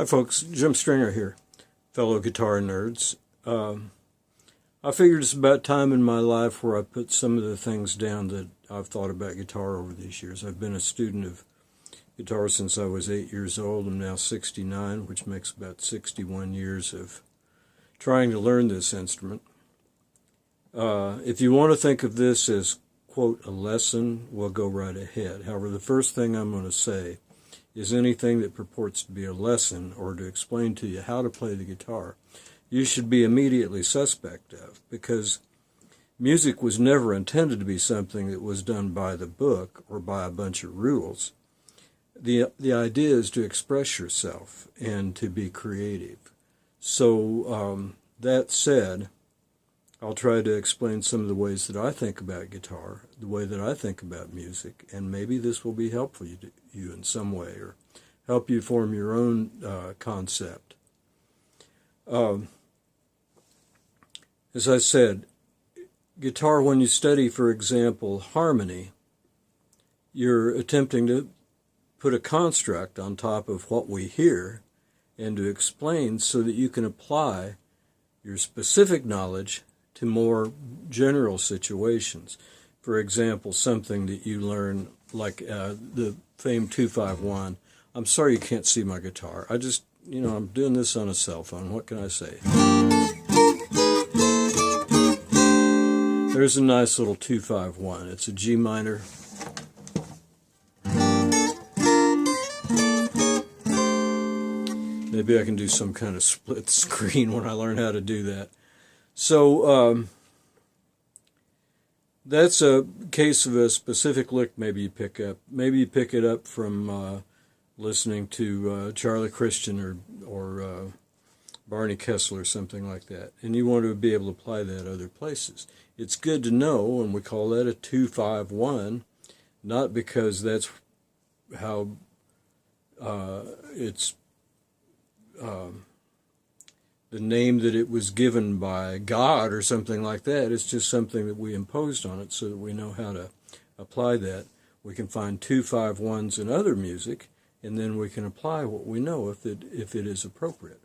Hi folks, Jim Stringer here, fellow guitar nerds. I figured it's about time in my life where I put some of the things down that I've thought about guitar over these years. I've been a student of guitar since I was 8 years old. I'm now 69, which makes about 61 years of trying to learn this instrument. If you want to think of this as, quote, a lesson, well, go right ahead. However, the first thing I'm going to say is anything that purports to be a lesson or to explain to you how to play the guitar, you should be immediately suspect of, because music was never intended to be something that was done by the book or by a bunch of rules. The idea is to express yourself and to be creative. So that said, I'll try to explain some of the ways that I think about guitar, the way that I think about music, and maybe this will be helpful to you in some way or help you form your own concept. As I said, guitar, when you study, for example, harmony, you're attempting to put a construct on top of what we hear and to explain so that you can apply your specific knowledge to more general situations. For example, something that you learn, like the famed 251. I'm sorry you can't see my guitar. I'm doing this on a cell phone. What can I say? There's a nice little 251. It's a G minor. Maybe I can do some kind of split screen when I learn how to do that. So that's a case of a specific lick maybe you pick up. Maybe you pick it up from listening to Charlie Christian or Barney Kessler or something like that. And you want to be able to apply that other places. It's good to know, and we call that a 251, not because that's how it's the name that it was given by God or something like that. It's just something that we imposed on it so that we know how to apply that. We can find 251s in other music, and then we can apply what we know if it is appropriate.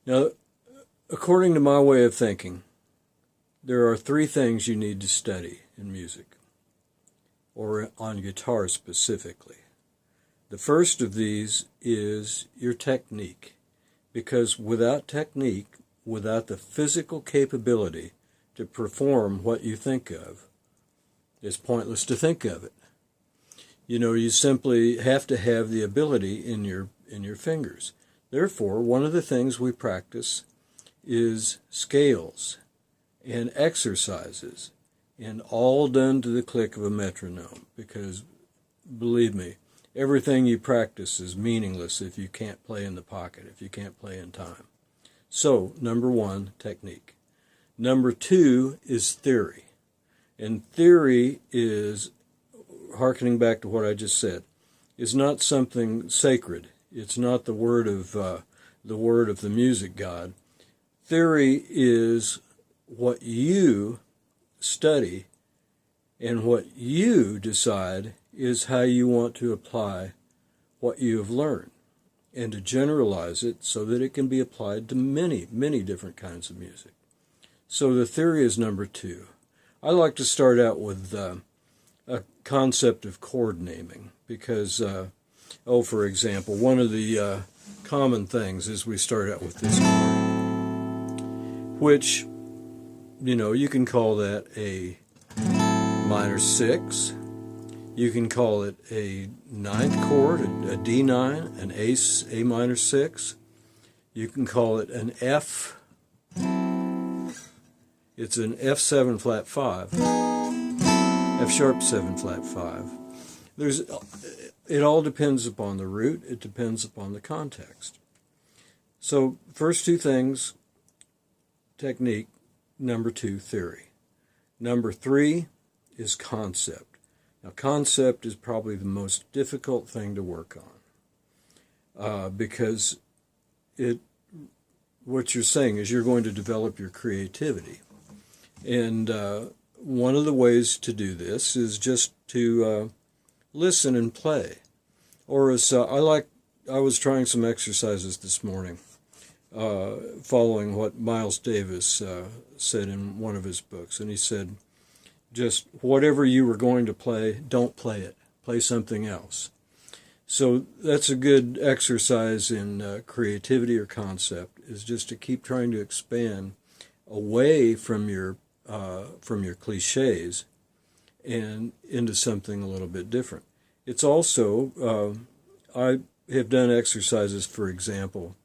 Now, according to my way of thinking, there are three things you need to study in music, or on guitar specifically. The first of these is your technique, because without technique, without the physical capability to perform what you think of, it's pointless to think of it. You simply have to have the ability in your fingers. Therefore, one of the things we practice is scales and exercises, and all done to the click of a metronome, because believe me, everything you practice is meaningless if you can't play in the pocket, if you can't play in time. So, number one, technique. Number two is theory. And theory is, hearkening back to what I just said, is not something sacred. It's not the word of the music god. Theory is what you study, and what you decide is how you want to apply what you have learned, and to generalize it so that it can be applied to many, many different kinds of music. So the theory is number two. I like to start out with a concept of chord naming, because, for example, one of the common things is we start out with this chord, which, you can call that a minor 6. You can call it a ninth chord, a D9, an A minor 6. You can call it an F. It's an F7 flat 5. F sharp 7 flat 5. It all depends upon the root. It depends upon the context. So first two things, technique. Number two, theory. Number three is concept. Now, concept is probably the most difficult thing to work on, because what you're saying is you're going to develop your creativity. And one of the ways to do this is just to listen and play. Or as I was trying some exercises this morning, following what Miles Davis said in one of his books, and he said, just whatever you were going to play, don't play it. Play something else. So that's a good exercise in creativity or concept, is just to keep trying to expand away from your cliches and into something a little bit different. It's also, I have done exercises, for example,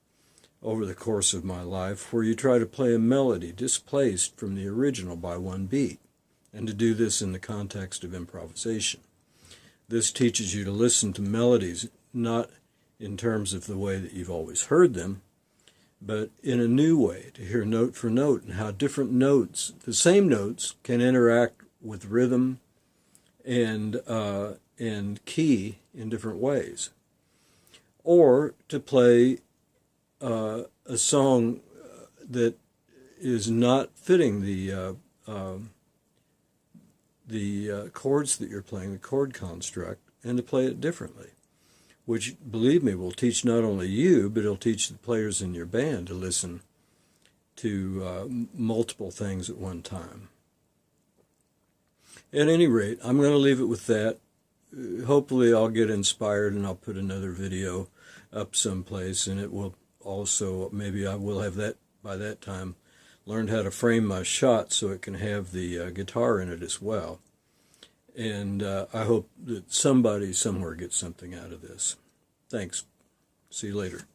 over the course of my life, where you try to play a melody displaced from the original by one beat, and to do this in the context of improvisation. This teaches you to listen to melodies not in terms of the way that you've always heard them, but in a new way, to hear note for note, and how different notes, the same notes, can interact with rhythm and key in different ways. Or to play a song that is not fitting the chords that you're playing, the chord construct, and to play it differently, which, believe me, will teach not only you, but it'll teach the players in your band to listen to multiple things at one time. At any rate, I'm going to leave it with that. Hopefully I'll get inspired and I'll put another video up someplace, and it will also, maybe I will have that by that time, learned how to frame my shot so it can have the guitar in it as well. And I hope that somebody somewhere gets something out of this. Thanks. See you later.